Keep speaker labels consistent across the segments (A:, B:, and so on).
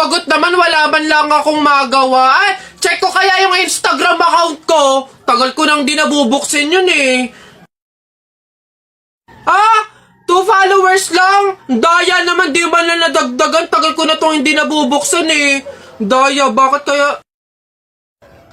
A: Nakakabagot naman, wala man lang akong magawa. Ay, check ko kaya yung Instagram account ko. Tagal ko nang di nabubuksin yun eh. Ah! 2 followers lang! Daya naman, di man na nadagdagan. Tagal ko na tong hindi nabubuksan eh. Daya, bakit kaya...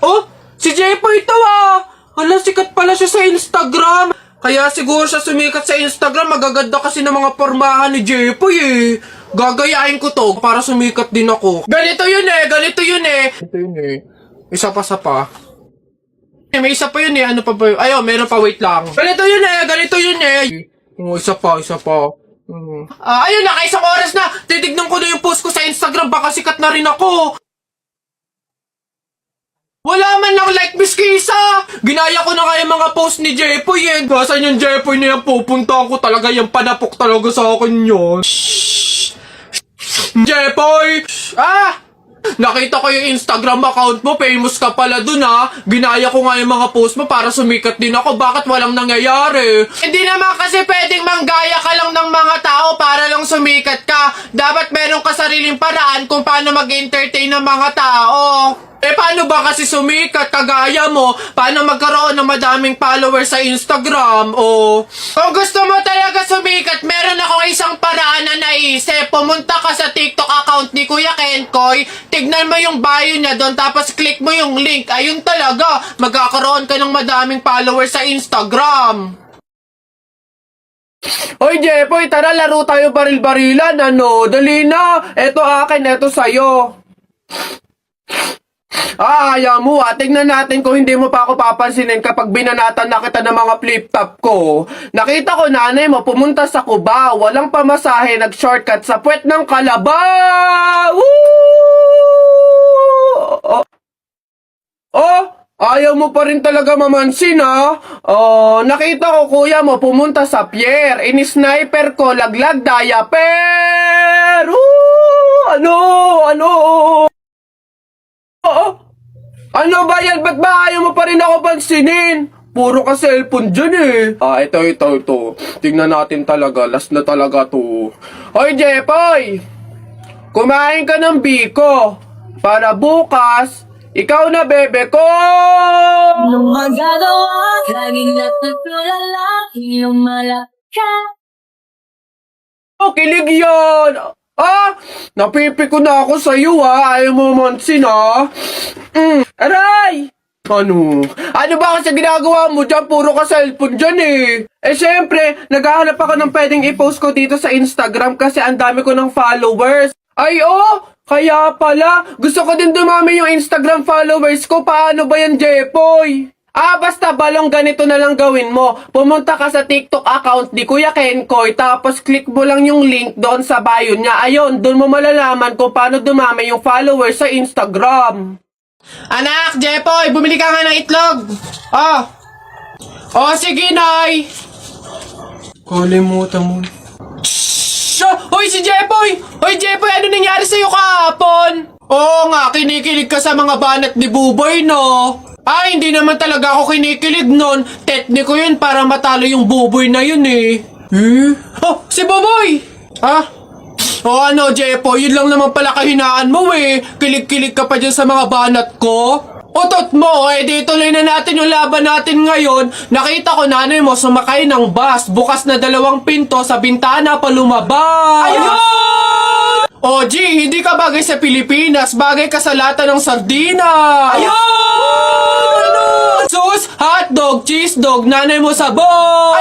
A: Oh! Si Jepo ito ah! Hala, sikat pala siya sa Instagram. Kaya siguro siya sumikat sa Instagram. Magaganda kasi ng mga pormahan ni Jepo eh. Gagayain ko to para sumikat din ako. Ganito yun eh, ganito yun eh. Ito yun eh. Isa pa sa pa. May isa pa yun eh, ano pa ba yun? Ayun, meron pa, wait lang. Ganito yun eh, ganito yun eh. Isa pa, isa pa. Ayun, nakaisang oras na. Titignan ko na yung post ko sa Instagram, baka sikat na rin ako. Wala man lang like, Miss Kisa. Ginaya ko na nga yung mga post ni Jepoy eh. Basan yung Jepoy na yan, pupuntahan ko talaga yung panapok talaga sa akin yun. Jepoy! Ah! Nakita ko yung Instagram account mo, famous ka pala dun ha. Ginaya ko nga yung mga post mo para sumikat din ako. Bakit walang nangyayari? Hindi naman kasi pwedeng manggaya ka lang ng mga tao para lang sumikat ka. Dapat meron ka sariling paraan kung paano mag-entertain ng mga tao. Eh paano ba kasi sumikat kagaya mo? Paano magkaroon ng madaming followers sa Instagram? O kung gusto mo talaga sumikat, meron akong isang paraan na naisip. Pumunta ka sa TikTok account ni Kuya Kenkoy, tignan mo yung bio niya doon, tapos click mo yung link. Ayun talaga, magkakaroon ka ng madaming followers sa Instagram. Oy Jepoy, tara laro tayo baril-barilan, ano? Dali na, eto akin, eto sa'yo. Ayaw mo tignan natin kung hindi mo pa ako papansinin kapag binanatan na kita ng mga flip-top ko. Nakita ko nanay mo pumunta sa Cubao, walang pamasahe, nag-shortcut sa puwet ng Kalabaw! Ayaw mo pa rin talaga mamansin ha? Nakita ko kuya mo pumunta sa pier, ini-sniper ko, laglag diaper! Ano ba yan? Ba't ba ayaw mo pa rin ako pansinin? Puro ka cellphone dyan eh. Ito. Tingnan natin talaga. Last na talaga to. Hoy, Jepoy! Kumain ka ng biko. Para bukas, ikaw na bebe ko!
B: Nung magagawa, laging natutulala, lumalapit ka.
A: Kilig yan! Napipiko na ako sa'yo ha. Ayaw mo mansin ha. Aray! Ano ba kasi ginagawa mo dyan? Puro ka cellphone dyan eh. Siyempre, naghahanap ako ng pwedeng i-post ko dito sa Instagram kasi ang dami ko ng followers. Kaya pala. Gusto ko din dumami yung Instagram followers ko. Paano ba yan, Jepoy? Basta balong ganito na lang gawin mo. Pumunta ka sa TikTok account ni Kuya Kenkoy, tapos click mo lang yung link doon sa bio niya. Ayun, doon mo malalaman kung paano dumami yung followers sa Instagram. Anak, Jepoy, bumili ka nga ng itlog. Sige, Nay. Kalimutan mo. Hoy, si Jepoy! Hoy, Jepoy, ano nangyari sa'yo kahapon? Oo nga, kinikilig ka sa mga banat ni Buboy, no? Hindi naman talaga ako kinikilig nun. Tekniko yun para matalo yung Buboy na yun eh. Si Buboy! Jepo, yun lang naman pala kahinaan mo eh. Kilig-kilig ka pa dyan sa mga banat ko. Utot mo, di tuloy na natin yung laban natin ngayon. Nakita ko nanay mo sumakay ng bus. Bukas na 2 pinto, sa bintana pa lumabas. Ayun! G, hindi ka bagay sa Pilipinas. Bagay ka sa lata ng sardinas. Sus, hotdog, cheese dog, nanay mo sabog!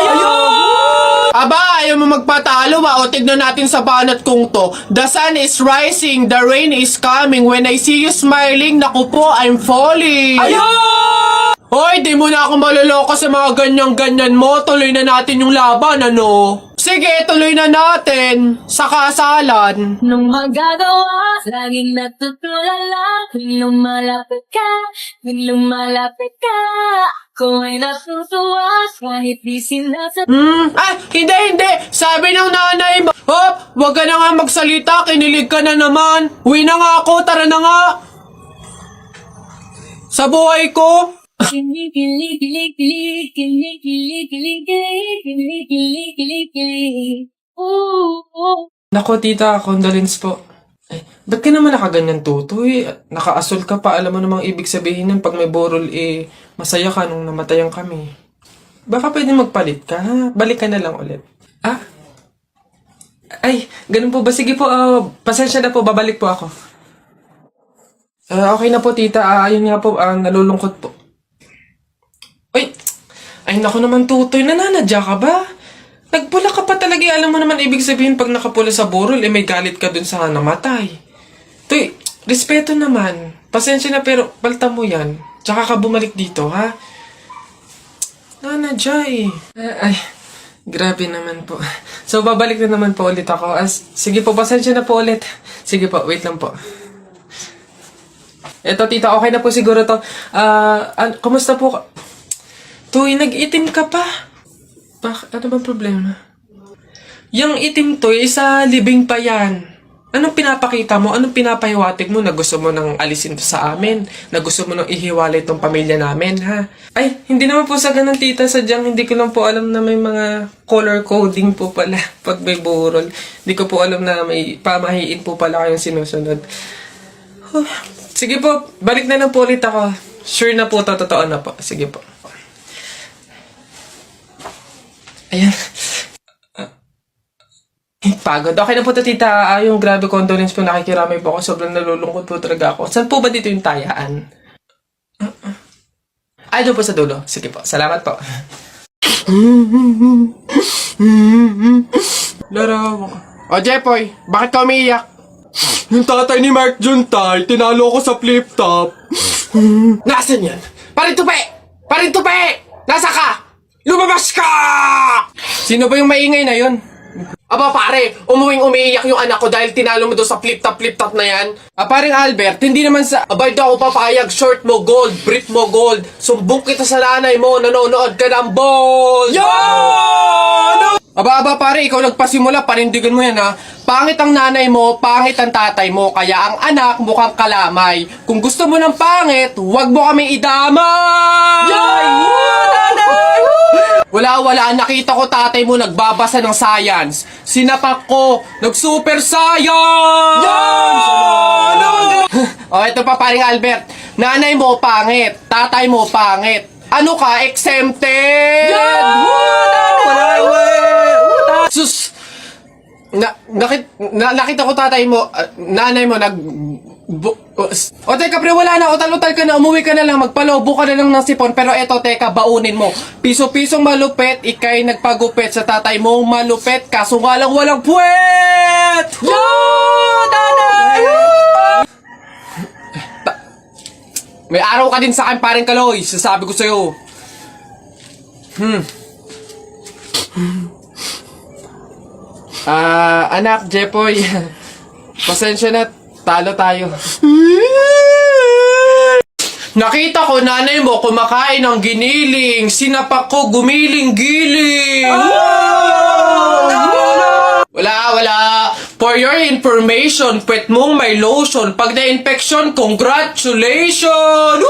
A: Ayaw mo magpatalo o tignan natin sa banat kong to. The sun is rising, the rain is coming. When I see you smiling, naku po, I'm falling. Hoy, di mo na ako maloloko sa mga ganyan-ganyan mo. Tuloy na natin yung laban, ano? Sige, tuloy na natin. Sa kasalan.
B: Nung magagawa, laging natutulala, lumalapit ka, kung ay natutuwa, kahit di sinasa...
A: Hindi. Sabi ng nanay mo, wag ka na nga magsalita, kinilig ka na naman. Uwi na nga ako, tara na nga. Sa buhay ko. Nako tita, condolence po.
C: Ba't ka naman nakaganyan, Tutoy? Nakaasol ka pa. Alam mo namang ibig sabihin nun pag may burol, masaya ka nung namatayan kami. Baka pwede magpalit ka, ha? Balik ka na lang ulit. Ah? Ay, ganun po ba? Sige po, pasensya na po. Babalik po ako. Okay na po, tita. Ayun nga po, nalulungkot po. Ay, naku naman, Tutoy. Nananadya ka ba? Nagpula ka pa talaga. Alam mo naman ibig sabihin pag nakapula sa burol, may galit ka dun sa namatay. Tuy, respeto naman. Pasensya na pero palta mo yan. Tsaka ka bumalik dito, ha? Nanadya eh. Ay, grabe naman po. So, babalik na naman po ulit ako. Sige po, pasensya na po ulit. Sige po, wait lang po. Eto, tita, okay na po siguro to. Kumusta po? Tuy, nag-itim ka pa. Ano bang problema? Yung itim to, sa libing pa yan. Anong pinapakita mo? Anong pinapahiwatig mo na gusto mo nang alisin to sa amin? Na gusto mo nang ihiwalay tong pamilya namin, ha? Ay, hindi naman po sa ganun, tita. Sadyang hindi ko lang po alam na may mga color coding po pala pag may burol. Hindi ko po alam na may pamahiin po pala kayong sinusunod. Sige po, balik na lang po ulit ako. Sure na po, totoo na po. Sige po. Ayan. Pagod. Okay na po to, tita. Yung grabe condolence po, nakikiramay po ako. Sobrang nalulungkot po talaga ako. Saan po ba dito yung tayaan? Ay, doon po sa dulo. Sige po. Salamat po. Laro.
A: O, Jepoy, bakit ka umiiyak? Yung tatay ni Mark Juntay, tinalo ko sa flip top. Nasaan yan? Parintupi! Parintupi! Nasa ka? Lumabas ka!
C: Sino ba yung maingay na yun?
A: Aba pare, umiiyak yung anak ko dahil tinalo mo doon sa flip top na yan.
C: Paring Albert, hindi naman sa...
A: Abay daw ako papayag, short mo gold, brief mo gold. Sumbong kita sa nanay mo, nanonood ka ng ball! Yan! Aba pare, ikaw nagpasimula, panindigan mo yan ha. Pangit ang nanay mo, pangit ang tatay mo, kaya ang anak mukhang kalamay. Kung gusto mo ng pangit, huwag mo kami idamay! Wala, nakita ko tatay mo nagbabasa ng science. Sinapak ko, nag-super science! O, ito pa paring Albert. Nanay mo pangit, tatay mo pangit. Ano ka, exempted? Sus! Nakita ko tatay mo, nanay mo o teka pre, wala na, utal-utal ka na, umuwi ka na lang, magpalobo ka na lang ng sipon, pero eto teka, baunin mo. Piso-pisong malupet, ikay nagpagupit sa tatay mo, malupet, kaso nga lang walang puwet! May araw ka din sa akin, paring Kaloy, sasabi ko sa'yo. Anak, Jepoy, pasensya na, talo tayo. Nakita ko nanay mo kumakain ng giniling, sinapak ko gumiling-giling. Wala. For your information, pwet mong may lotion. Pag na-infection, congratulations!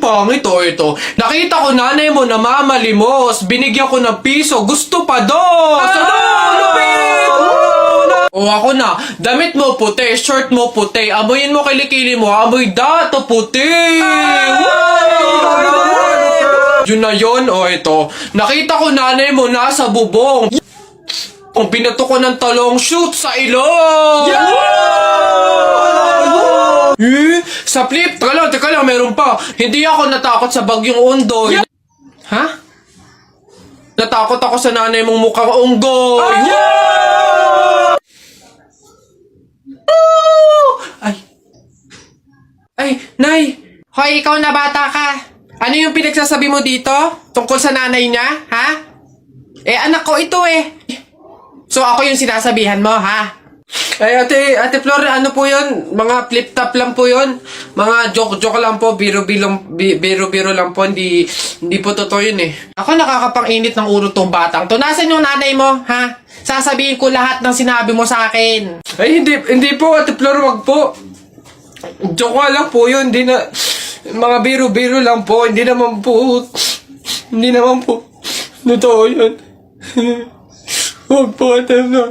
A: Pangit ito. Nakita ko nanay mo namamalimos. Binigyan ko ng piso. Gusto pa doon. O ako na. Damit mo puti. Shirt mo puti. Amoyin mo kilikili mo. Amoy dato puti. Yun na yun. O ito. Nakita ko nanay mo nasa bubong. Kung binato ko ng talong, shoot sa ilong! Sa flip, teka lang, meron pa. Hindi ako natakot sa bagyong Undoy. Ha? Natakot ako sa nanay mong mukhang unggoy. Ay, Nay! Hoy, ikaw na bata ka. Ano yung pinagsasabi mo dito? Tungkol sa nanay niya, ha? Anak ko ito So, ako yung sinasabihan mo, ha? Ay, ate Flor, ano po yun? Mga flip-top lang po yun. Mga joke-joke lang po, biro-biro lang po. Hindi po totoo yun Ako nakakapang-init ng ulo tong batang to. Nasaan yung nanay mo, ha? Sasabihin ko lahat ng sinabi mo sa akin. Ay, hindi po, ate Flor, wag po. Joke lang po yun. Hindi na... Mga biro-biro lang po. Hindi naman po... Totoo yun. Huwag po, ate Flor.